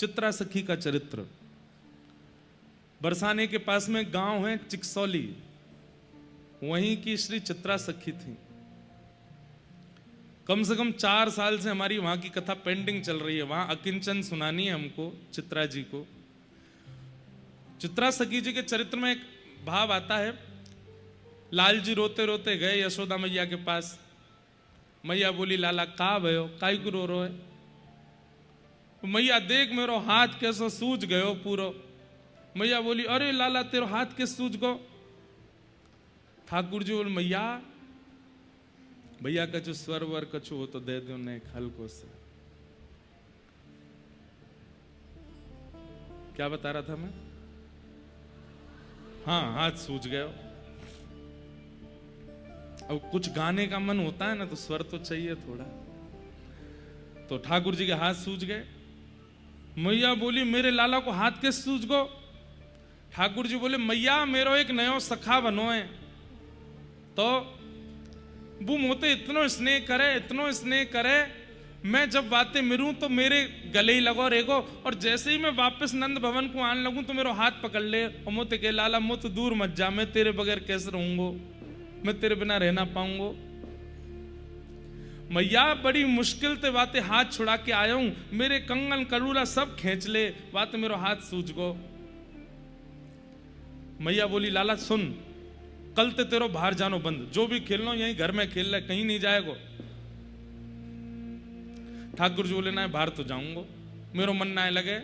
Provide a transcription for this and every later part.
चित्रा सखी का चरित्र। बरसाने के पास में गांव है चिकसौली, वहीं की श्री चित्रा सखी थी। कम से कम 4 साल से हमारी वहां की कथा पेंडिंग चल रही है। वहां अकिंचन सुनानी है हमको चित्रा जी को। चित्रा सखी जी के चरित्र में एक भाव आता है। लाल जी रोते रोते गए यशोदा मैया के पास। मैया बोली, लाला का भयो, काई को रो है? मैया, देख मेरो हाथ कैसो सूज गयो पूरो। मैया बोली, अरे लाला तेरो हाथ कैसे सूज गो? ठाकुर जी बोले, मैया भैया कछु स्वर वर कछु हो तो दे दो ने हल्को से। क्या बता रहा था मैं? हाँ, हाथ सूज गए। अब कुछ गाने का मन होता है ना, तो स्वर तो चाहिए थोड़ा। तो ठाकुर जी के हाथ सूज गए। मैया बोली, मेरे लाला को हाथ कैसे सूज गो? ठाकुर जी बोले, मैया मेरो एक नयो सखा बनो है, तो वो मोते इतनो स्नेह करे, इतनो स्नेह करे, मैं जब बातें मिलूं तो मेरे गले ही लगो रेगो, और जैसे ही मैं वापस नंद भवन को आने लगूं तो मेरा हाथ पकड़ ले और मोते के, लाला मुझ दूर मत जा, मैं तेरे बगैर कैसे रहूंगो, मैं तेरे बिना रहना पाऊंगो। मैया बड़ी मुश्किल से बातें हाथ छुड़ा के आया हूं, मेरे कंगन करूला सब खींच ले, बात मेरा हाथ सूझ गो। मैया बोली, लाला सुन, कल ते तेरो बाहर जानो बंद, जो भी खेलना यहीं घर में खेल ले, कहीं नहीं जाएगो। ठाकुर जी बोले, ना बाहर तो जाऊंगो, मेरो मन ना लगे,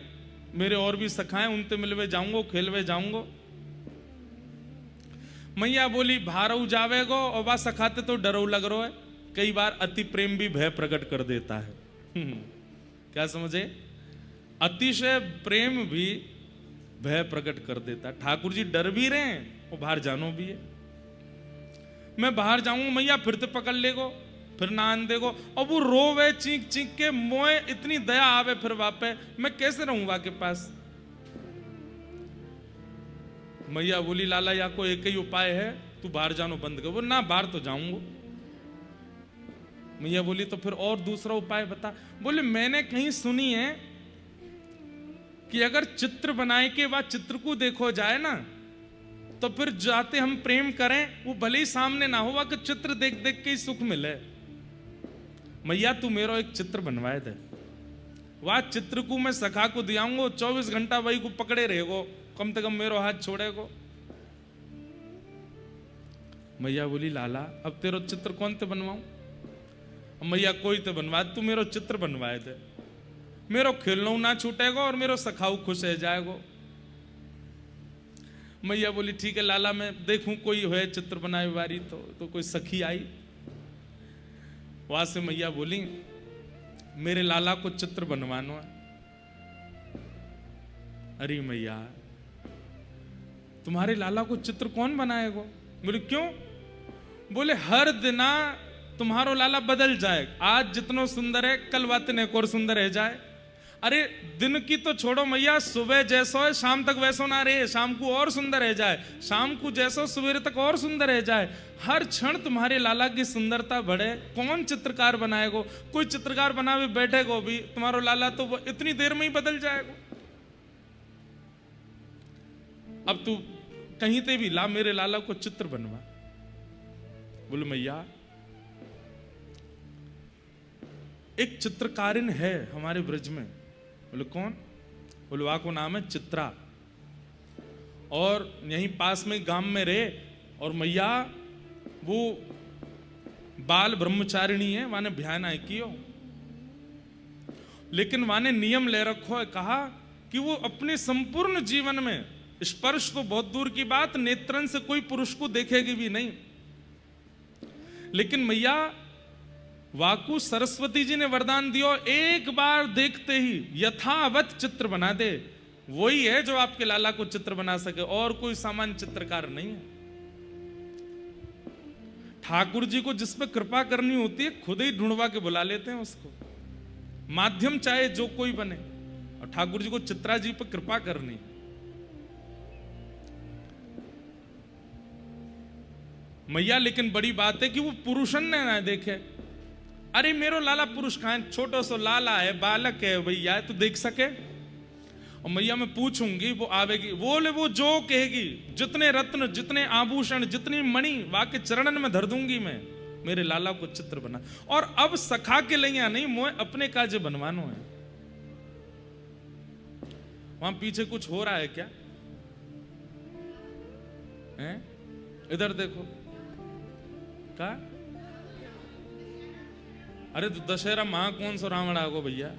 मेरे और भी सखाएं उनसे मिलवे जाऊंगो, खेलवे जाऊंगो। मैया बोली, बाहर जावेगो और वह सखाते तो डरो लग रो है। कई बार अति प्रेम भी भय प्रकट कर देता है। क्या समझे? अतिशय प्रेम भी भय प्रकट कर देता। ठाकुर जी डर भी रहे हैं और बाहर जानो भी है। मैं बाहर जाऊंगा, मैया फिर तो पकड़ लेगो, फिर ना आन देगो, और वो रोवे चीख चीख के, मोए इतनी दया आवे फिर वापे, मैं कैसे रहूंगा के पास? मैया बोली, लाला या को एक ही उपाय है, तू बाहर जानो बंद कर। वो ना, बाहर तो जाऊंगा। मैया बोली, तो फिर और दूसरा उपाय बता। बोले, मैंने कहीं सुनी है कि अगर चित्र बनाए के बाद चित्र को देखो जाए ना, तो फिर जाते हम प्रेम करें, वो भले ही सामने ना हुआ कि चित्र देख देख के ही सुख मिले। मैया तू मेरो एक चित्र बनवाए दे, वह चित्र को मैं सखा को दियाऊंगो, 24 घंटा वही को पकड़े रहेगो, कम से कम मेरो हाथ छोड़ेगो। मैया बोली, लाला अब तेरो चित्र कौन ते बनवाऊं? मैया, कोई तो बनवा, तू मेरो चित्र बनवाए दे, मेरो खेलना ना छूटेगा और मेरो सखाऊ खुश रह जाएगो। मैया बोली, ठीक है लाला, मैं देखूं कोई है चित्र बनाए वारी। तो कोई सखी आई, वहां से मैया बोली, मेरे लाला को चित्र बनवाना है। अरे मैया, तुम्हारे लाला को चित्र कौन बनाएगा? बोले, क्यों? बोले, हर दिना तुम्हारो लाला बदल जाए, आज जितना सुंदर है कल बातें एक और सुंदर रह जाए। अरे दिन की तो छोड़ो मैया, सुबह जैसो है शाम तक वैसो ना रहे, शाम को और सुंदर रह जाए, शाम को जैसो सवेरे तक और सुंदर रह जाए। हर क्षण तुम्हारे लाला की सुंदरता बढ़े। कौन चित्रकार बनाएगो? कोई चित्रकार बनावे बैठेगो भी, तुम्हारो लाला तो इतनी देर में ही बदल जाएगा। अब तू कहीं ते भी ला, मेरे लाला को चित्र बनवा। बोले, मैया एक चित्रकारिन है हमारे ब्रज में। बोले, कौन? बोले, वह को नाम है चित्रा, और यहीं पास में गांव में रहे, और मैया वो बाल ब्रह्मचारिणी है, वाने ध्यान आए कियो, लेकिन वाने नियम ले रखो है, कहा कि वो अपने संपूर्ण जीवन में स्पर्श तो बहुत दूर की बात, नेत्रन से कोई पुरुष को देखेगी भी नहीं। लेकिन मैया वाकु सरस्वती जी ने वरदान दियो, एक बार देखते ही यथावत चित्र बना दे, वही है जो आपके लाला को चित्र बना सके, और कोई सामान्य चित्रकार नहीं है। ठाकुर जी को जिस पे कृपा करनी होती है, खुद ही ढूंढवा के बुला लेते हैं उसको, माध्यम चाहे जो कोई बने, और ठाकुर जी को चित्रा जी पर कृपा करनी। मैया लेकिन बड़ी बात है कि वो पुरुषन ने ना देखे। अरे मेरो लाला पुरुष कहां है? छोटो सो लाला है, बालक है भैया, तो देख सके। और मैया मैं पूछूंगी, वो आवेगी, बोले वो जो कहेगी, जितने रत्न, जितने आभूषण, जितनी मणि वाके चरणन में धर दूंगी मैं, मेरे लाला को चित्र बना। और अब सखा के लिया नहीं, मोए अपने काजे बनवानो है। वहां पीछे कुछ हो रहा है क्या है? इधर देखो का, अरे तो दशहरा महा कौन सा रावण आगो भैया,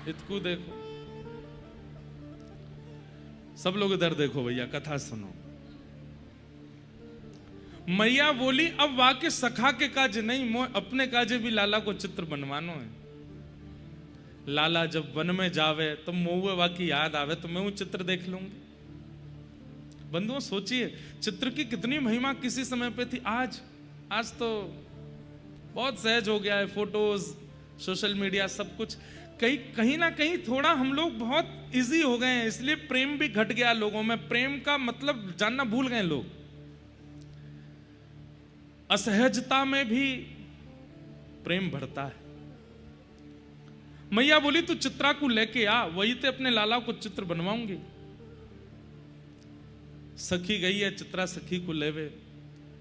इतकू देखो, सब लोग इधर देखो भैया, कथा सुनो। मैया बोली अब वाके सखा के काज नहीं, मोए अपने काजे भी लाला को चित्र बनवानो है। लाला जब वन में जावे तो मोए वाकी याद आवे तो मैं वो चित्र देख लूंगी। बंधुओं सोचिए, चित्र की कितनी महिमा किसी समय पे थी। आज तो बहुत सहज हो गया है, फोटोज, सोशल मीडिया, सब कुछ कहीं ना कहीं थोड़ा हम लोग बहुत इजी हो गए हैं, इसलिए प्रेम भी घट गया लोगों में, प्रेम का मतलब जानना भूल गए लोग। असहजता में भी प्रेम बढ़ता है। मैया बोली तू चित्रा को लेके आ, वही ते अपने लाला को चित्र बनवाऊंगी। सखी गई है चित्रा सखी को लेवे।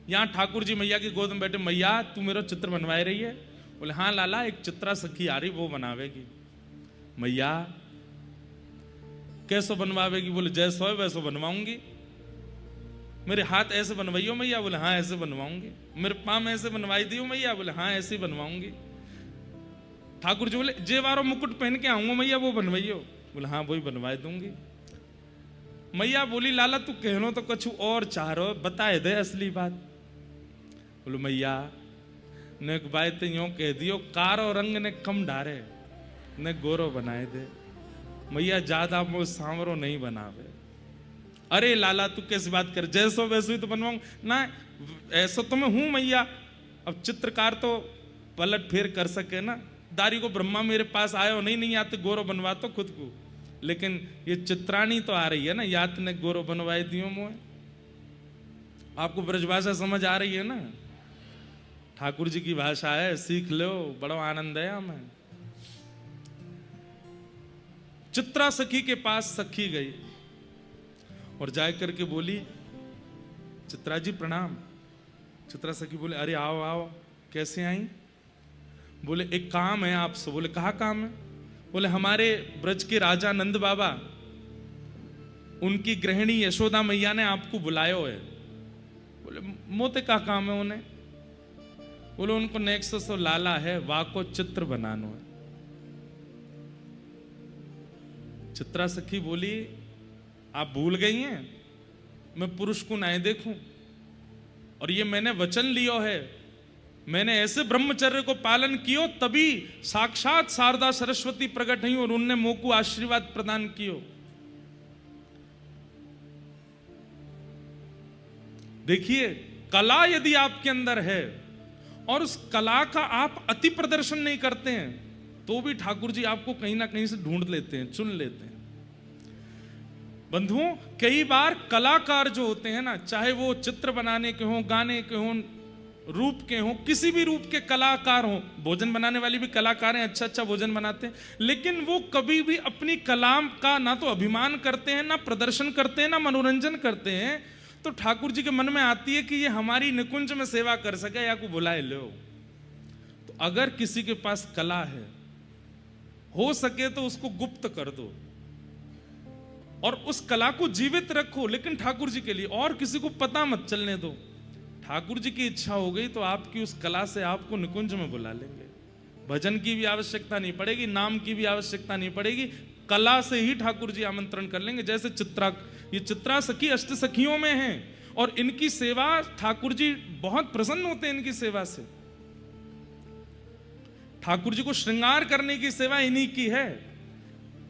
यहां ठाकुर जी मैया की गोद में बैठे, मैया तू मेरा चित्र बनवाए रही है? बोले हाँ लाला, एक चित्रा सखी आ रही, वो बनावेगी। मैया कैसो बनवावेगी? बोले जैसो है वैसो बनवाऊंगी। मेरे हाथ ऐसे बनवाइयो मैया? बोले हाँ ऐसे बनवाऊंगी। मेरे पाँव ऐसे बनवाई दियो मैया? बोले हाँ ऐसे बनवाऊंगी। ठाकुर जी बोले जेवारो मुकुट पहन के आऊंगा मैया, वो बनवाइयो? बोले हाँ वही बनवाई दूंगी। मैया बोली लाला तू कहनो तो कछु और चाह रहो, बताए दे असली बात। बोलो मैया ने एक बात यूं कह दियो, कारो रंग ने कम डारे ने गोरो बनाए दे। मैया ज्यादा वो सांवरो नहीं बनावे। अरे लाला तू कैसी बात कर, जैसो वैसो ही तो बनवाऊं ना, ऐसा तो मैं हूं मैया। अब चित्रकार तो पलट फेर कर सके ना, दारी को ब्रह्मा मेरे पास आयो नहीं आते गोरो बनवा तो खुद को, लेकिन ये चित्राणी तो आ रही है ना, यात ने गोरो बनवाए दियो मोए। आपको ब्रजभाषा समझ आ रही है ना? ठाकुर जी की भाषा है, सीख लो, बड़ा आनंद है हमें। चित्रा सखी के पास सखी गई और जाए करके बोली चित्रा जी प्रणाम। चित्रा सखी बोले अरे आओ आओ, कैसे आई? बोले एक काम है आपसे। बोले कहा काम है? बोले हमारे ब्रज के राजा नंद बाबा, उनकी गृहिणी यशोदा मैया ने आपको बुलायो है। बोले मोते का काम है उन्हें? बोले उनको नेक्स्ट तो लाला है, वाको चित्र बनानो है। चित्रा सखी बोली आप भूल गई हैं, मैं पुरुष को नहीं देखूं, और ये मैंने वचन लियो है, मैंने ऐसे ब्रह्मचर्य को पालन कियो तभी साक्षात शारदा सरस्वती प्रकट हुई और उनने मोह को आशीर्वाद प्रदान कियो। देखिए कला यदि आपके अंदर है और उस कला का आप अति प्रदर्शन नहीं करते हैं, तो भी ठाकुर जी आपको कहीं ना कहीं से ढूंढ लेते हैं, चुन लेते हैं। बंधुओं कई बार कलाकार जो होते हैं ना, चाहे वो चित्र बनाने के हों, गाने के हों, रूप के हों, किसी भी रूप के कलाकार हों, भोजन बनाने वाली भी कलाकार हैं, अच्छा अच्छा भोजन बनाते हैं, लेकिन वो कभी भी अपनी कला का ना तो अभिमान करते हैं, ना प्रदर्शन करते हैं, ना मनोरंजन करते हैं। तो ठाकुर जी के मन में आती है कि ये हमारी निकुंज में सेवा कर सके या को बुलाए लो। तो अगर किसी के पास कला है, हो सके तो उसको गुप्त कर दो और उस कला को जीवित रखो, लेकिन ठाकुर जी के लिए, और किसी को पता मत चलने दो। ठाकुर जी की इच्छा हो गई तो आपकी उस कला से आपको निकुंज में बुला लेंगे। भजन की भी आवश्यकता नहीं पड़ेगी, नाम की भी आवश्यकता नहीं पड़ेगी, कला से ही ठाकुर जी आमंत्रण कर लेंगे। जैसे ये चित्रा सखी अष्ट सखियों में हैं और इनकी सेवा ठाकुर जी बहुत प्रसन्न होते हैं, इनकी सेवा से। ठाकुर जी को श्रृंगार करने की सेवा इन्हीं की है,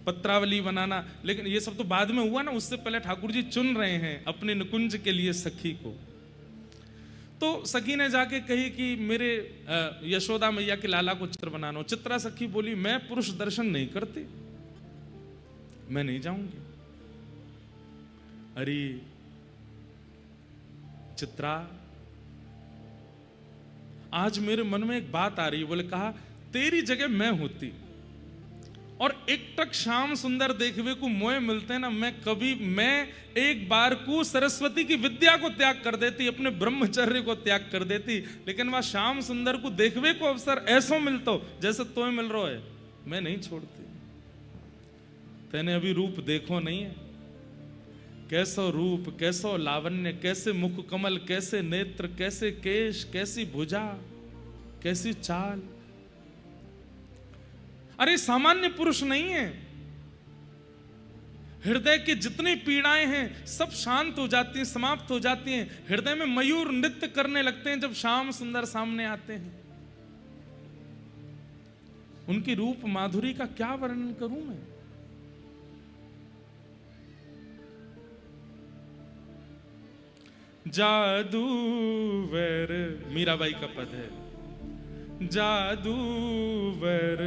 पत्रावली बनाना। लेकिन ये सब तो बाद में हुआ ना, उससे पहले ठाकुर जी चुन रहे हैं अपने निकुंज के लिए सखी को। तो सखी ने जाके कही कि मेरे यशोदा मैया के लाला को चित्र बनाना। चित्रा सखी बोली मैं पुरुष दर्शन नहीं करती, मैं नहीं जाऊंगी। अरे चित्रा, आज मेरे मन में एक बात आ रही है। बोले कहा तेरी जगह मैं होती और एकटक श्याम सुंदर देखवे को मोए मिलते ना, मैं एक बार को सरस्वती की विद्या को त्याग कर देती, अपने ब्रह्मचर्य को त्याग कर देती, लेकिन वह श्याम सुंदर को देखवे को अवसर ऐसो मिलतो जैसे तो मिल रहा है, मैं नहीं छोड़ती। तेने अभी रूप देखो नहीं है, कैसो रूप, कैसो लावण्य, कैसे मुख कमल, कैसे नेत्र, कैसे केश, कैसी भुजा, कैसी चाल। अरे सामान्य पुरुष नहीं है। हृदय की जितनी पीड़ाएं हैं सब शांत हो जाती हैं, समाप्त हो जाती हैं। हृदय में मयूर नृत्य करने लगते हैं जब श्याम सुंदर सामने आते हैं। उनकी रूप माधुरी का क्या वर्णन करूं मैं। जादूवर, मीराबाई का पद है, जादूवर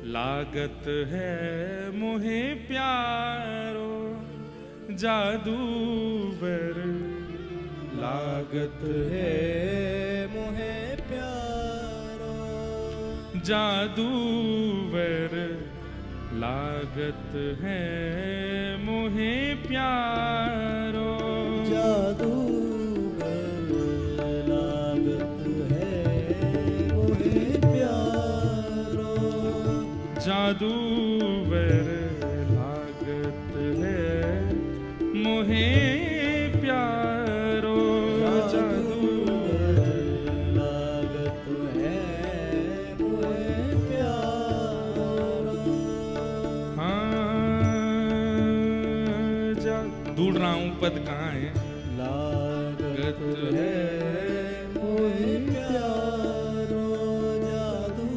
लागत है मोहे प्यारो, जादूवर लागत है मोहे प्यारो, जादूवर लागत है मोहे प्यारो, जादूगर लागत है मोहे प्यारो, जादूवर लागत है मोहे प्यारो, जादूगर लागत है मोहे प्यारो। हाँ, ढूंढ रहा हूं पद कहाँ है। लागत है मोहे प्यारो, जादूगर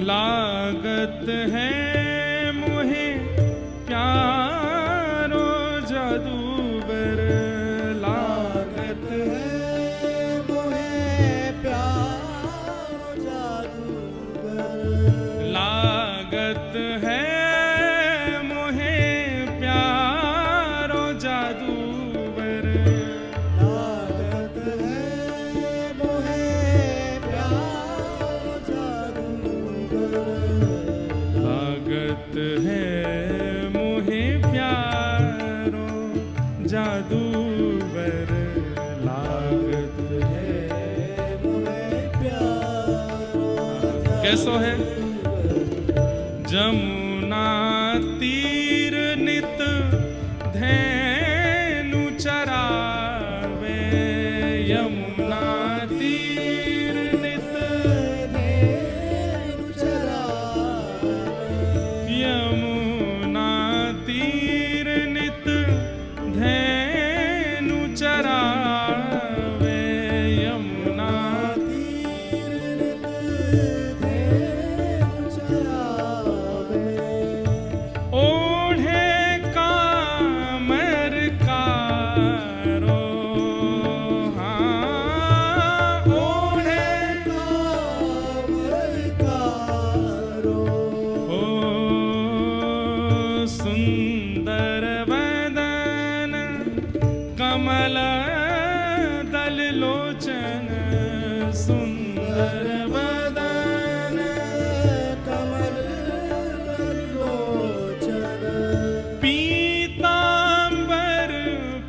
लागत है मोहे प्यारो, लागत है मोहे प्यारो, जादूगर लागत है मोहे प्यारो, जादूगर लागत है मोहे प्यारो, जादूगर लागत है मोहे प्यारो, जादूगर लागत है मोहे प्यारो। कैसो है। जमुना तीर नित धेनु चरावे, यमुना तीर नित धेनु चरावे, यमुना तीर नित धेनु चरावे, यमुना तीर नित धेनु चरावे, ओढ़े कामर कारो, हाँ ओढ़े कामर कारो, ओ सुंदर वदन कमल दल लोचन, सुंदर वदन कमल दल लोचन, पीतांबर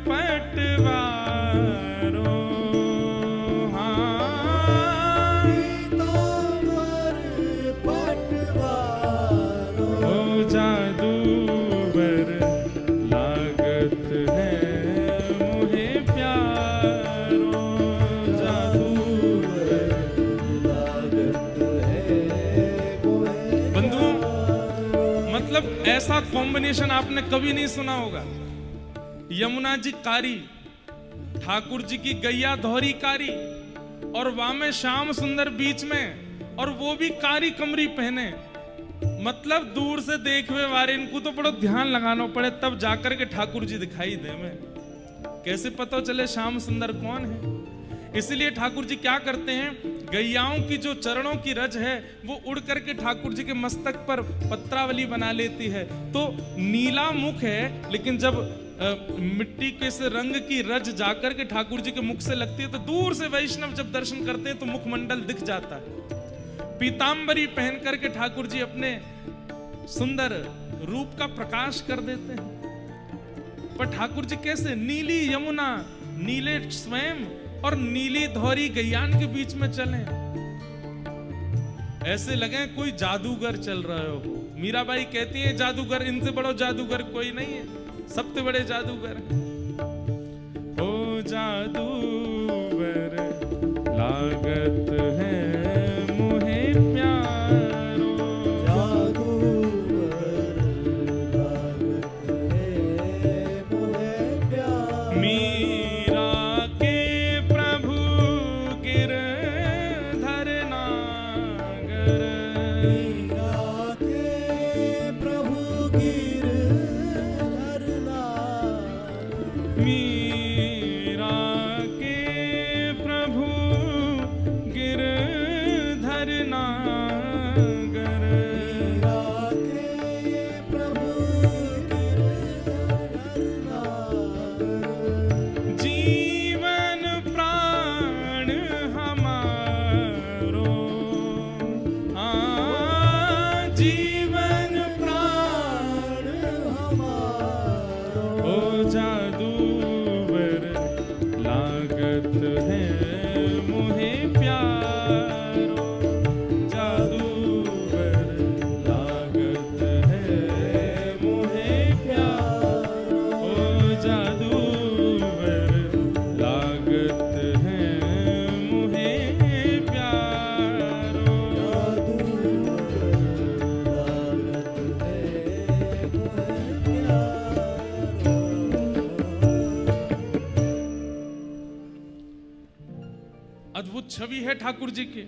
पटवारो, हाँ पीतांबर पटवारो, ओ जादूवर लागत है मोहे प्यारो, जादूवर लागत है मोहे। बंधुओं, मतलब ऐसा कॉम्बिनेशन आपने कभी नहीं सुना होगा। यमुना जी कारी, ठाकुर जी की गैया धौरी कारी, और वामे श्याम सुंदर बीच में, और वो भी कारी कमरी पहने। मतलब दूर से देखवे वारे इनको तो बड़ा ध्यान लगाना पड़े तब जाकर के ठाकुर जी दिखाई दे। में कैसे पता चले श्याम सुंदर कौन है। इसलिए ठाकुर जी क्या करते हैं, गैयाओं की जो चरणों की रज है वो उड़ करके ठाकुर जी के मस्तक पर पत्रावली बना लेती है। तो नीला मुख है, लेकिन जब मिट्टी के से रंग की रज जाकर के ठाकुर जी के मुख से लगती है, तो दूर से वैष्णव जब दर्शन करते हैं तो मुखमंडल दिख जाता है। पीतांबरी पहन करके ठाकुर जी अपने सुंदर रूप का प्रकाश कर देते हैं। पर ठाकुर जी कैसे? नीली यमुना, नीले स्वयं और नीली धौरी गैयान के बीच में चले, ऐसे लगे कोई जादूगर चल रहे हो। मीराबाई कहती है जादूगर, इनसे बड़ा जादूगर कोई नहीं है, सबसे बड़े जादूगर ओ जादूगर लागत है मुहे प्यारो, जादूगर लागत है मुहे प्यारो। मीरा के प्रभु गिरधर नागर, मीरा के प्रभु गिरधर नागर, मीरा के प्रभु गिरधर नागर, मीरा के प्रभु गिरधर नागर। जीवन प्राण हमारो, जीवन प्राण हमारो, ओ जादूगर लागत है मुहे प्यारो, जादूगर लागत है मुहे प्यारो, ओ जादूगर लागत है मुहे प्यारो। अद्भुत छवि है ठाकुर जी की।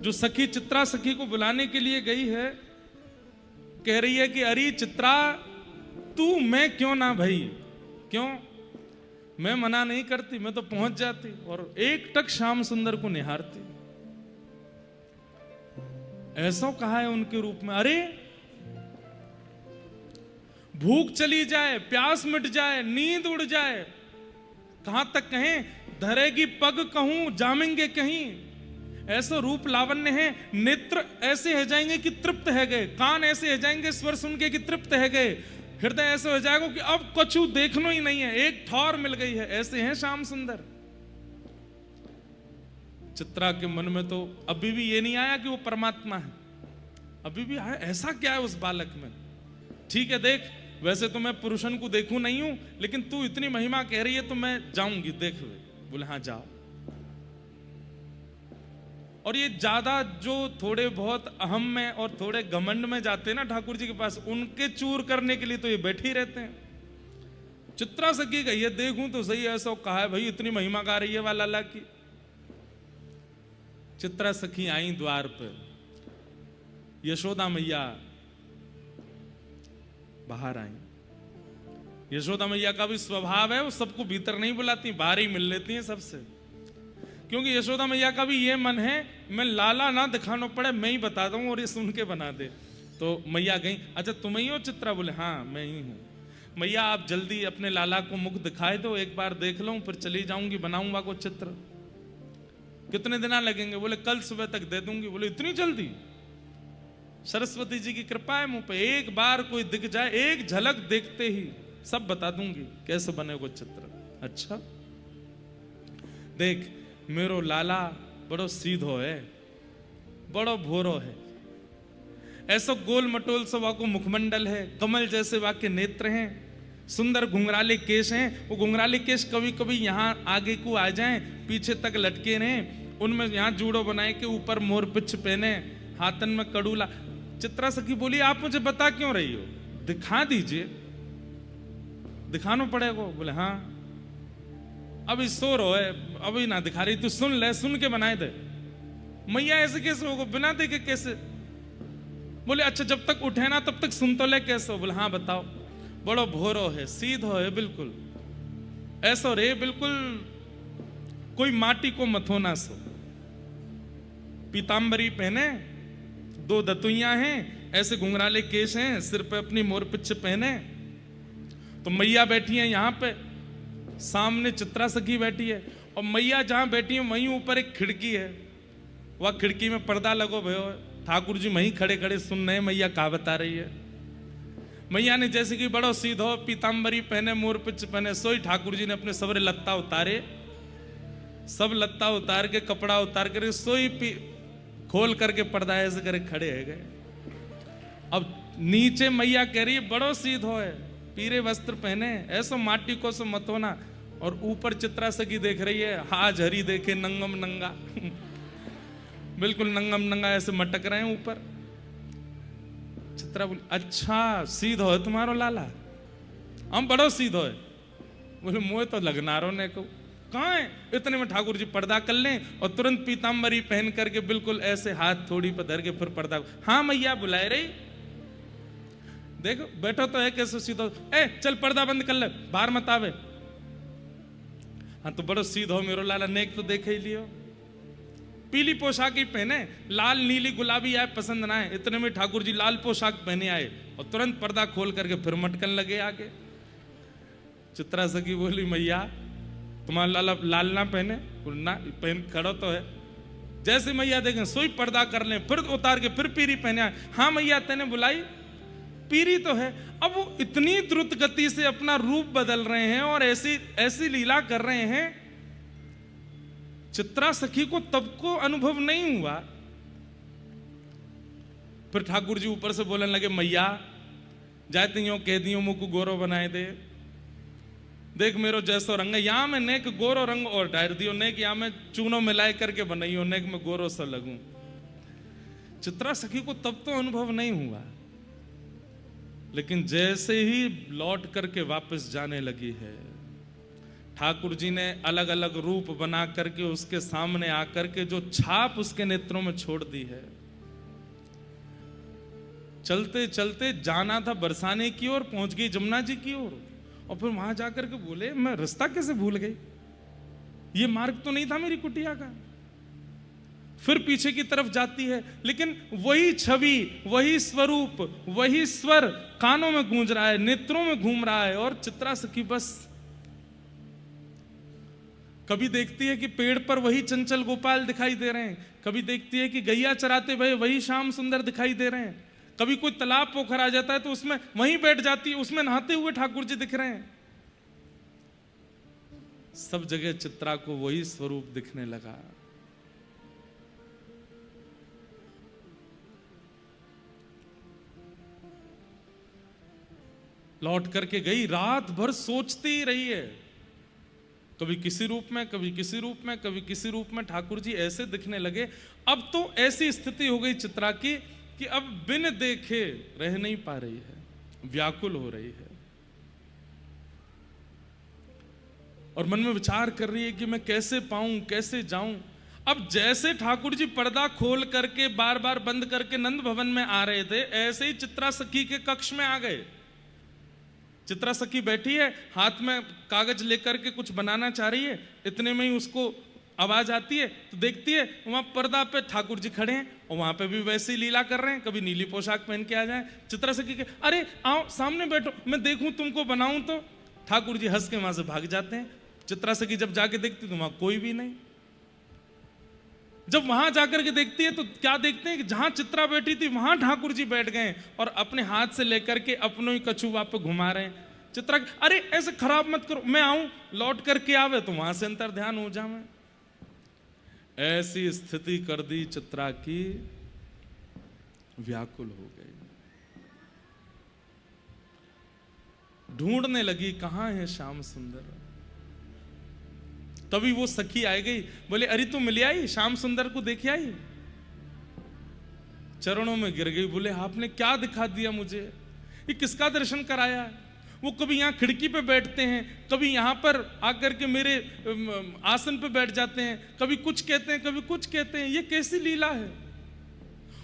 जो सखी चित्रा सखी को बुलाने के लिए गई है, कह रही है कि अरे चित्रा तू, मैं क्यों ना भाई, क्यों? मैं मना नहीं करती, मैं तो पहुंच जाती और एक टक श्याम सुंदर को निहारती। ऐसा कहा है उनके रूप में। अरे भूख चली जाए, प्यास मिट जाए, नींद उड़ जाए, कहां तक कहें, धरेगी पग कहूं जामेंगे कहीं। ऐसा रूप लावण्य है, नेत्र ऐसे हो जाएंगे कि तृप्त है गए, कान ऐसे हो जाएंगे स्वर सुन के कि तृप्त है गए, हृदय ऐसे हो जाएगा कि अब कछु देखना ही नहीं है, एक ठौर मिल गई है। ऐसे हैं श्याम सुंदर। चित्रा के मन में तो अभी भी ये नहीं आया कि वो परमात्मा है, अभी भी आया ऐसा क्या है उस बालक में। ठीक है देख, वैसे तो मैं पुरुषन को देखूं नहीं हूं, लेकिन तू इतनी महिमा कह रही है तो मैं जाऊंगी, देख। बोले हाँ जाओ। और ये ज्यादा जो थोड़े बहुत अहम में और थोड़े घमंड में जाते हैं ना ठाकुर जी के पास, उनके चूर करने के लिए तो ये बैठे ही रहते हैं। चित्रा सखी गई है, देखूं तो सही, ऐसा कहा है भाई, इतनी महिमा गा रही है वाला ला की। चित्रा सखी आई द्वार पर, यशोदा मैया बाहर आई। यशोदा मैया का भी स्वभाव है, वो सबको भीतर नहीं बुलाती, बाहर ही मिल लेती हैं सबसे। क्योंकि यशोदा मैया का भी ये मन है, मैं लाला ना दिखाना पड़े, मैं ही बता दूं और ये सुन के बना दे। तो मैया गई, अच्छा तुम ही हो चित्रा? बोले हाँ मैं ही हूं। मैया आप जल्दी अपने लाला को मुख दिखाए दो, एक बार देख लूं, फिर चली जाऊंगी, बनाऊंगा को चित्र। कितने दिन लगेंगे? बोले कल सुबह तक दे दूंगी। बोले इतनी जल्दी? सरस्वती जी की कृपा है मुंह पे, एक बार कोई दिख जाए, एक झलक देखते ही सब बता दूंगी कैसे बने वो चित्र। अच्छा देख, मेरो लाला बड़ो सीधो है, बड़ो भोरो है, ऐसा गोल मटोल सा वाको मुखमंडल है, कमल जैसे वाके नेत्र हैं, सुंदर घुंघराले केश हैं। वो घुंघराले केश कभी कभी यहाँ आगे को आ जाएं, पीछे तक लटके रहें, उनमें यहाँ जूड़ो बनाए के ऊपर मोर पिछ पहने, हाथन में कड़ूला। चित्रा सखी बोली आप मुझे बता क्यों रही हो? दिखा दीजिए। दिखाना पड़ेगा? बोले हाँ अभी सो रहो है, अभी ना दिखा रही, तू सुन ले, सुन के बनाए दे। मैया ऐसे कैसे होगा, बिना देखे कैसे? बोले अच्छा जब तक उठे ना तब तक सुन तो ले, कैसे हो? बोले हाँ बताओ। बड़ो भोरो है, सीधो है, बिल्कुल ऐसा रे, बिल्कुल कोई माटी को मथोना सो। पीतांबरी पहने, दो दतुइयां हैं, ऐसे घुंघराले केश हैं, सिर पे अपनी मोर पिच्छ पहने, तो मैया बैठी है यहाँ पे, सामने चित्रा सखी बैठी है, और मैया जहाँ बैठी है वहीं ऊपर एक खिड़की है, वह खिड़की में पर्दा लगो भयो। ठाकुर जी वहीं खड़े खड़े सुन रहे, मैया क्या बता रही है। मैया ने जैसे कि बड़ो सीधो पीताम्बरी पहने, मोर पिच पहने, सोई ठाकुर जी ने अपने सबरे लत्ता उतारे, सब लत्ता उतार के कपड़ा उतार के सोई खोल करके पर्दा ऐसे करे खड़े है गए। अब नीचे मैया कह रही है बड़ो सीधो है, पीरे वस्त्र पहने, ऐसो माटी को सो मत होना, और ऊपर चित्रा सखी देख रही है, हाज हरी देखे नंगम नंगा बिल्कुल नंगम नंगा ऐसे मटक रहे हैं ऊपर। चित्रा बोली अच्छा सीधो है तुम्हारो लाला, हम बड़ो सीधो है। बोले मोह तो लगनारो ने को कहाँ है। इतने में ठाकुर जी पर्दा कर लें और तुरंत पीताम्बरी पहन करके बिल्कुल ऐसे हाथ थोड़ी पर धर के फिर पर्दा, हाँ मैया बुलाए रही, देखो बैठो तो है कैसे सीधो, ए चल पर्दा बंद कर ले, बाहर मत आवे। हाँ तो बड़ो सीधो मेरो लाला, नेक तो देखे ही लियो। पीली पोशाक ही पहने, लाल नीली गुलाबी आए पसंद ना है। इतने में ठाकुर जी लाल पोशाक पहने आए और तुरंत पर्दा खोल करके फिर मटकन लगे आगे। चित्रा सखी बोली मैया तुम्हारा लाला लाल ना पहने, ना पहन खड़ो तो है। जैसे मैया देखें सोई पर्दा कर लें, फिर उतार के फिर पीरी पहने आए। हाँ मैया तेने बुलाई, पीरी तो है। अब वो इतनी द्रुत गति से अपना रूप बदल रहे हैं और ऐसी ऐसी लीला कर रहे हैं, चित्रा सखी को तब को अनुभव नहीं हुआ। फिर ठाकुर जी ऊपर से बोलने लगे मैया जाते यूं कह दियो मुझको गोरो बनाए दे, देख मेरो जैसो रंग है, यहाँ में नेक गोरो रंग और डायर दियो, नेक यहाँ में चूनो मिलाए करके बनाइयो, नेक में गोरो सा लगूं। चित्रा सखी को तब तो अनुभव नहीं हुआ, लेकिन जैसे ही लौट करके वापस जाने लगी है, ठाकुर जी ने अलग अलग रूप बना करके उसके सामने आकर के जो छाप उसके नेत्रों में छोड़ दी है। चलते चलते जाना था बरसाने की ओर, पहुंच गई जमुना जी की ओर, और फिर वहां जाकर के बोले मैं रास्ता कैसे भूल गई, ये मार्ग तो नहीं था मेरी कुटिया का। फिर पीछे की तरफ जाती है, लेकिन वही छवि, वही स्वरूप, वही स्वर कानों में गूंज रहा है, नेत्रों में घूम रहा है। और चित्रा सखी बस कभी देखती है कि पेड़ पर वही चंचल गोपाल दिखाई दे रहे हैं, कभी देखती है कि गैया चराते भये वही श्याम सुंदर दिखाई दे रहे हैं, कभी कोई तालाब पोखर आ जाता है तो उसमें वहीं बैठ जाती है, उसमें नहाते हुए ठाकुर जी दिख रहे हैं। सब जगह चित्रा को वही स्वरूप दिखने लगा। लौट करके गई, रात भर सोचती ही रही है, कभी किसी रूप में, कभी किसी रूप में, कभी किसी रूप में ठाकुर जी ऐसे दिखने लगे। अब तो ऐसी स्थिति हो गई चित्रा की कि अब बिन देखे रह नहीं पा रही है, व्याकुल हो रही है, और मन में विचार कर रही है कि मैं कैसे पाऊं, कैसे जाऊं। अब जैसे ठाकुर जी पर्दा खोल करके बार बार बंद करके नंद भवन में आ रहे थे, ऐसे ही चित्रा सखी के कक्ष में आ गए। चित्रा सखी बैठी है, हाथ में कागज लेकर के कुछ बनाना चाह रही है। इतने में ही उसको आवाज आती है, तो देखती है वहां पर्दा पे ठाकुर जी खड़े हैं, और वहां पे भी वैसे ही लीला कर रहे हैं, कभी नीली पोशाक पहन के आ जाए। चित्रा सखी के अरे आओ सामने बैठो, मैं देखूं तुमको बनाऊं, तो ठाकुर जी हंस के वहां से भाग जाते हैं। चित्रा सखी जब जाके देखती तो वहां कोई भी नहीं। जब वहां जाकर के देखती है तो क्या देखते हैं कि जहां चित्रा बैठी थी वहां ठाकुर जी बैठ गए और अपने हाथ से लेकर के अपनों ही कछुआ पे घुमा रहे हैं। चित्रा अरे ऐसे खराब मत करो, मैं आऊं, लौट करके आवे तो वहां से अंतर ध्यान हो जावे। ऐसी स्थिति कर दी चित्रा की, व्याकुल हो गई, ढूंढने लगी कहां है श्याम सुंदर। तभी वो सखी आ गई, बोले अरे तू मिल आई, श्याम सुंदर को देख आई। चरणों में गिर गई, बोले आपने क्या दिखा दिया मुझे, ये किसका दर्शन कराया। वो कभी यहाँ खिड़की पे बैठते हैं, कभी यहाँ पर आकर के मेरे आसन पे बैठ जाते हैं, कभी कुछ कहते हैं, कभी कुछ कहते हैं, ये कैसी लीला है।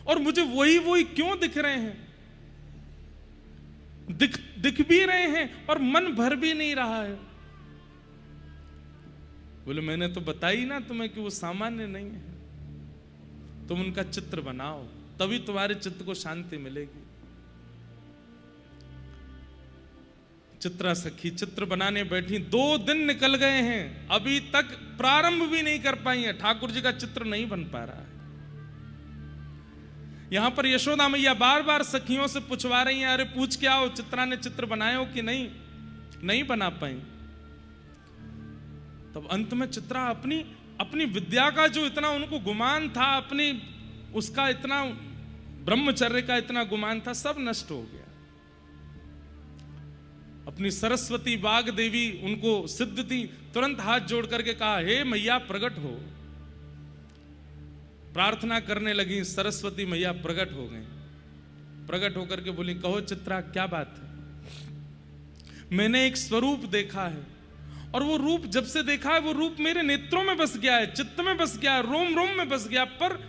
और मुझे वही वही क्यों दिख रहे हैं, दिख भी रहे हैं और मन भर भी नहीं रहा है। बोले मैंने तो बताई ना तुम्हें कि वो सामान्य नहीं है, तुम उनका चित्र बनाओ, तभी तुम्हारे चित्त को शांति मिलेगी। चित्रा सखी चित्र बनाने बैठी, 2 दिन निकल गए हैं, अभी तक प्रारंभ भी नहीं कर पाई है, ठाकुर जी का चित्र नहीं बन पा रहा है। यहां पर यशोदा मैया बार बार सखियों से पूछवा रही हैं, अरे पूछ के आओ चित्रा ने चित्र बनाए हो कि नहीं, नहीं बना पाई। तब अंत में चित्रा अपनी विद्या का जो इतना उनको गुमान था, अपनी उसका इतना ब्रह्मचर्य का इतना गुमान था, सब नष्ट हो गया। अपनी सरस्वती बाग देवी उनको सिद्ध थी, तुरंत हाथ जोड़ करके कहा, हे मैया प्रकट हो। प्रार्थना करने लगी, सरस्वती मैया प्रकट हो गई। प्रकट होकर के बोली, कहो चित्रा क्या बात है। मैंने एक स्वरूप देखा है और वो रूप जब से देखा है वो रूप मेरे नेत्रों में बस गया है, चित्त में बस गया है, रोम रोम में बस गया, पर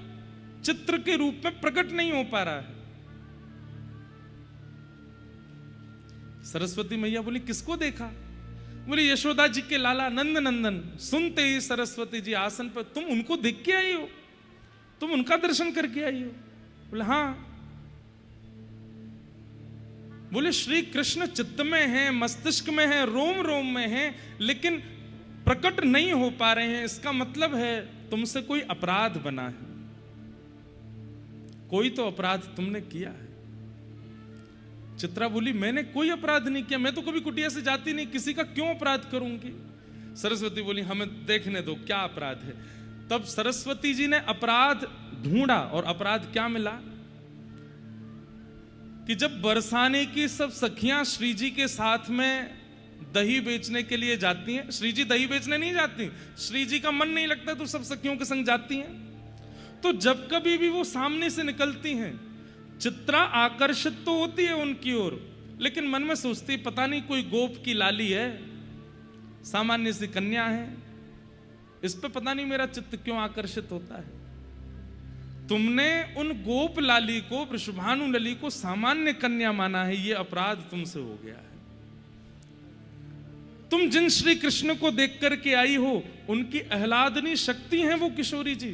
चित्र के रूप में प्रकट नहीं हो पा रहा है। सरस्वती मैया बोली, किसको देखा। बोली, यशोदा जी के लाला नंद नंदन। सुनते ही सरस्वती जी आसन पर, तुम उनको देख के आई हो, तुम उनका दर्शन करके आई हो। बोले हाँ। बोले श्री कृष्ण चित्त में है, मस्तिष्क में है, रोम रोम में है, लेकिन प्रकट नहीं हो पा रहे हैं। इसका मतलब है तुमसे कोई अपराध बना है, कोई तो अपराध तुमने किया है। चित्रा बोली, मैंने कोई अपराध नहीं किया, मैं तो कभी कुटिया से जाती नहीं, किसी का क्यों अपराध करूंगी। सरस्वती बोली, हमें देखने दो क्या अपराध है। तब सरस्वती जी ने अपराध ढूंढा और अपराध क्या मिला कि जब बरसाने की सब सखियां श्री जी के साथ में दही बेचने के लिए जाती हैं, श्री जी दही बेचने नहीं जाती, श्री जी का मन नहीं लगता तो सब सखियों के संग जाती हैं। तो जब कभी भी वो सामने से निकलती हैं, चित्रा आकर्षित तो होती है उनकी ओर, लेकिन मन में सोचती पता नहीं कोई गोप की लाली है, सामान्य सी कन्या है, इस पे पता नहीं मेरा चित्त क्यों आकर्षित होता है। तुमने उन गोप लाली को, वृषभानु लली को सामान्य कन्या माना है, यह अपराध तुमसे हो गया है। तुम जिन श्री कृष्ण को देख करके आई हो, उनकी आह्लादनी शक्ति है वो किशोरी जी।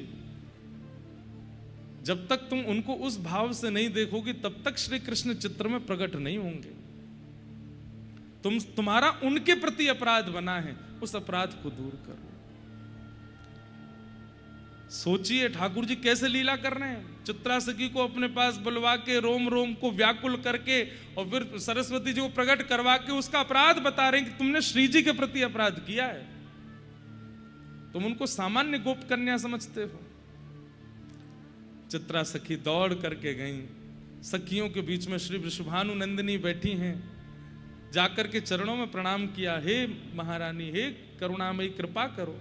जब तक तुम उनको उस भाव से नहीं देखोगी, तब तक श्री कृष्ण चित्र में प्रकट नहीं होंगे। तुम्हारा उनके प्रति अपराध बना है, उस अपराध को दूर करो। सोचिए ठाकुर जी कैसे लीला कर रहे हैं। चित्रा सखी को अपने पास बुलवा के, रोम रोम को व्याकुल करके, और फिर सरस्वती जी को प्रकट करवा के उसका अपराध बता रहे हैं कि तुमने श्री जी के प्रति अपराध किया है। तुम उनको सामान्य गोप कन्या समझते हो। चित्रा सखी दौड़ करके गई, सखियों के बीच में श्री वृषभानु नंदिनी बैठी हैं, जाकर के चरणों में प्रणाम किया, हे महारानी, हे करुणामयी, कृपा करो।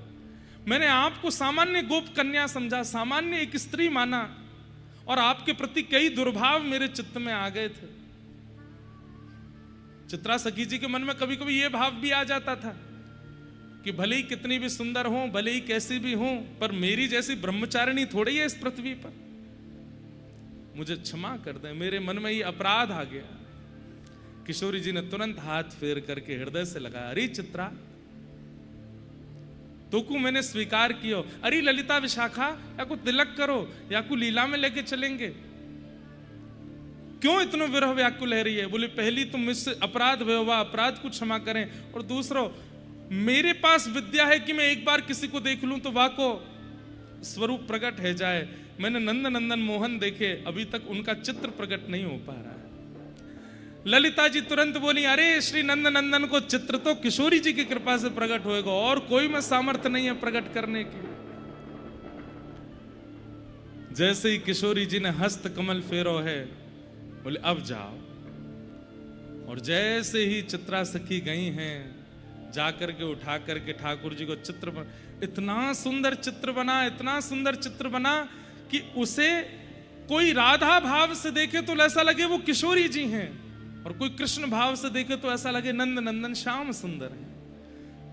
मैंने आपको सामान्य गोप कन्या समझा, सामान्य एक स्त्री माना, और आपके प्रति कई दुर्भाव मेरे चित्त में आ गए थे। चित्रा सखी जी के मन में कभी कभी यह भाव भी आ जाता था कि भले ही कितनी भी सुंदर हो, भले ही कैसी भी हो, पर मेरी जैसी ब्रह्मचारिणी थोड़ी है इस पृथ्वी पर, मुझे क्षमा कर दे, मेरे मन में ये अपराध आ गया। किशोरी जी ने तुरंत हाथ फेर करके हृदय से लगाया, अरे चित्रा, तो को मैंने स्वीकार किया। अरे ललिता विशाखा, या को तिलक करो, या को लीला में लेके चलेंगे, क्यों इतना विरह व्याकुल है रही है। बोले, पहली तुम मुझसे अपराध हुआ, अपराध को क्षमा करें, और दूसरों मेरे पास विद्या है कि मैं एक बार किसी को देख लूं तो वह को स्वरूप प्रकट है जाए। मैंने नंद नंदन मोहन देखे, अभी तक उनका चित्र प्रकट नहीं हो पा रहा है। ललिता जी तुरंत बोली, अरे श्री नंद नंदन को चित्र तो किशोरी जी की कृपा से प्रकट होएगा, और कोई में सामर्थ्य नहीं है प्रकट करने की। जैसे ही किशोरी जी ने हस्त कमल फेरो है, बोले अब जाओ। और जैसे ही चित्रा सखी गई हैं, जाकर के उठा करके ठाकुर जी को चित्र बना, इतना सुंदर चित्र बना, इतना सुंदर चित्र बना कि उसे कोई राधा भाव से देखे तो ऐसा लगे वो किशोरी जी हैं, और कोई कृष्ण भाव से देखे तो ऐसा लगे नंद नंदन श्याम सुंदर है।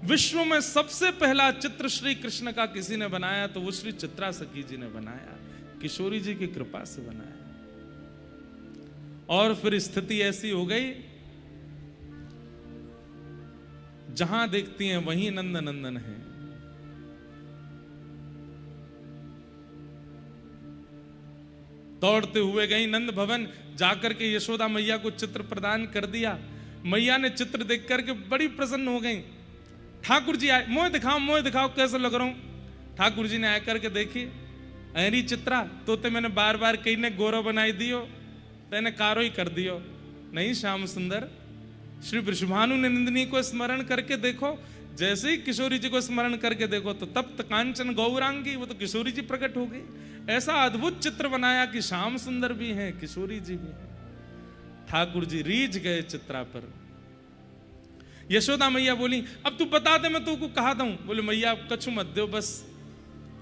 विश्व में सबसे पहला चित्र श्री कृष्ण का किसी ने बनाया तो वो श्री चित्रा सखी जी ने बनाया, किशोरी जी की कृपा से बनाया। और फिर स्थिति ऐसी हो गई, जहां देखती हैं वहीं नंद नंदन है। दौड़ते हुए गई नंद भवन, जाकर के यशोदा मैया को चित्र प्रदान कर दिया। मैया ने चित्र देख करके बड़ी प्रसन्न हो गई। ठाकुर जी आए, मोह दिखाओ कैसे लग रहा हूं। ठाकुर जी ने आकर के देखी, अहरी चित्रा तो ते मैंने बार बार कही ने गोरो बनाई दियो, तेने कारो ही कर दियो। नहीं श्याम सुंदर, श्री वृषभानु ने नंदिनी को स्मरण करके देखो, जैसे ही किशोरी जी को स्मरण करके देखो तो तप्त कांचन गौरांगी, वो तो किशोरी जी प्रकट हो गई। ऐसा अद्भुत चित्र बनाया कि श्याम सुंदर भी हैं, किशोरी जी भी हैं। ठाकुर जी रीझ गए चित्रा पर। यशोदा मैया बोली, अब तू बता दे, मैं तुमको कहा दूं। बोले मैया कछु मत दो बस।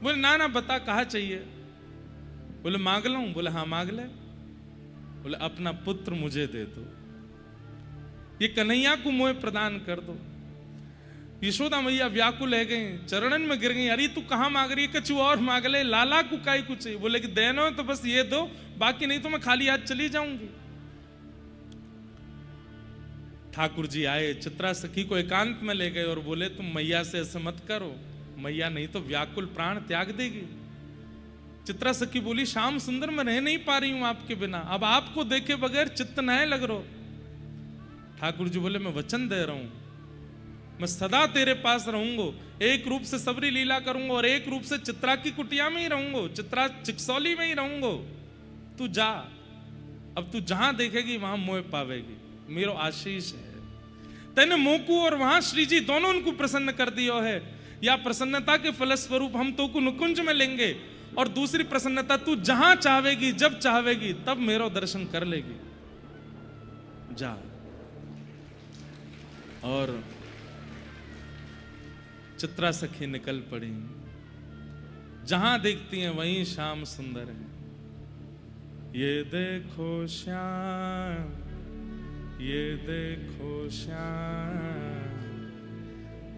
बोले ना बता, कहा चाहिए। बोले मांग लूं। बोले हाँ मांग ले। बोले अपना पुत्र मुझे दे दो, ये कन्हैया को मोह प्रदान कर दो। यशोदा मैया व्याकुल है गई, चरणन में गिर गई। अरे तू कहां मांग रही है, कछु और मांग ले, लाला को काई कुछ चाहिए। बोले कि देनो तो बस ये दो, बाकी नहीं तो मैं खाली हाथ चली जाऊंगी। ठाकुर जी आए, चित्रा सखी को एकांत में ले गए और बोले तुम मैया से ऐसे मत करो, मैया नहीं तो व्याकुल प्राण त्याग देगी। चित्रा सखी बोली, श्याम सुंदर मैं रह नहीं पा रही हूं आपके बिना, अब आपको देखे बगैर चित्त नए लग रो। ठाकुर जी बोले मैं वचन दे रहा हूं, मैं सदा तेरे पास रहूंगा, एक रूप से सबरी लीला करूंगा और एक रूप से चित्रा की कुटिया में ही रहूंगा, चित्रा चिकसौली में ही रहूंगा। तू जा, अब तू जहां देखेगी वहां मोह पावेगी, मेरो आशीष है। तेने मोकू और वहां श्री जी दोनों उनको प्रसन्न कर दियो है, या प्रसन्नता के फलस्वरूप हम तो को नुकुंज में लेंगे, और दूसरी प्रसन्नता तू जहां चाहेगी जब चाहेगी तब मेरो दर्शन कर लेगी। जा। और चित्रा सखी निकल पड़ी, जहां देखती हैं वहीं श्याम सुंदर है। ये देखो श्याम, ये देखो श्याम,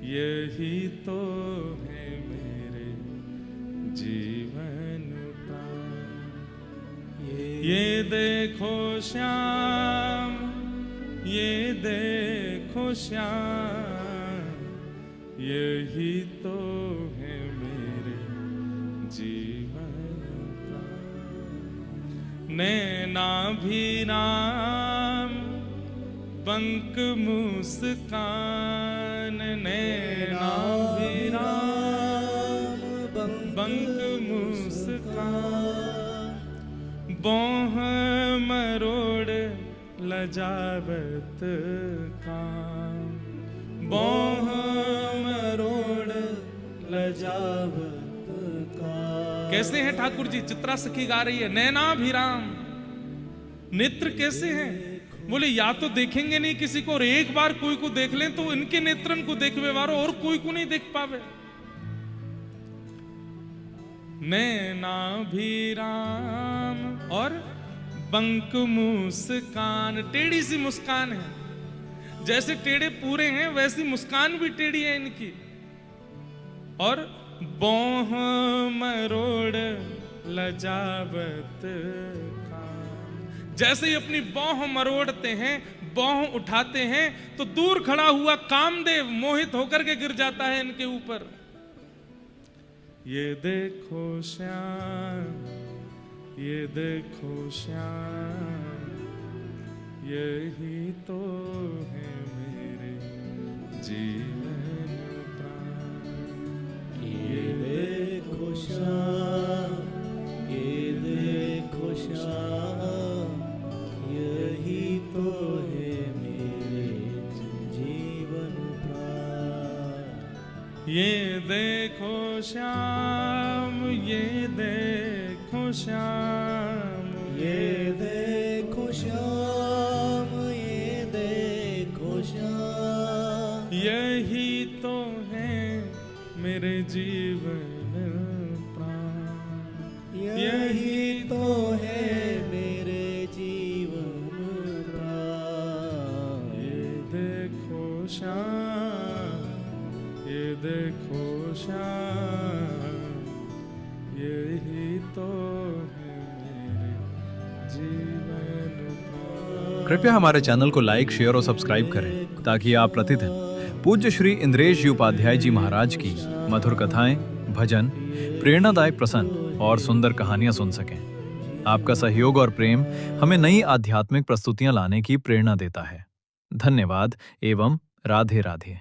यही तो है मेरे जीवन प्राण। ये देखो श्याम, ये देखो श्याम, यही तो है मेरे जीवन प्राण। नैनाभिराम बंक मुस्कान, नैनाभिराम बंक मुस्कान, बोह मरोड़ लजावत काम, बोह मरोड़ लजावत काम। कैसे हैं ठाकुर जी? चित्रा सखी गा रही है, नैनाभिराम, नेत्र कैसे हैं? बोले या तो देखेंगे नहीं किसी को, और एक बार कोई को देख लें तो इनके नेत्रन को देखवे वारो और कोई को नहीं देख पावे। नैनाभिराम और बंक मुस्कान, टेढ़ी सी मुस्कान है, जैसे टेढ़े पूरे हैं वैसी मुस्कान भी टेढ़ी है इनकी। और बोह मरोड़ लजावत काम, जैसे ही अपनी बोह मरोड़ते हैं, बोह उठाते हैं तो दूर खड़ा हुआ कामदेव मोहित होकर के गिर जाता है इनके ऊपर। ये देखो श्याम, ये देखो श्याम, यही तो है मेरे जीवन प्राण। ये देखो श्याम, ये देखो श्याम, यही तो है मेरे जीवन प्राण। ये देखो श्याम, ये देखो श्याम, ये देखो श्याम, ये देखो श्याम, यही तो है मेरे जीवन प्राण। यही तो है मेरे जीवन प्राण। ये देखो श्याम, ये देखो श्याम, यही तो है मेरे जीवन प्राण। कृपया हमारे चैनल को लाइक, शेयर और सब्सक्राइब करें ताकि आप प्रतिदिन पूज्य श्री इंद्रेश जी उपाध्याय जी महाराज की मधुर कथाएं, भजन, प्रेरणादायक प्रसंग और सुंदर कहानियां सुन सकें। आपका सहयोग और प्रेम हमें नई आध्यात्मिक प्रस्तुतियां लाने की प्रेरणा देता है। धन्यवाद एवं राधे राधे।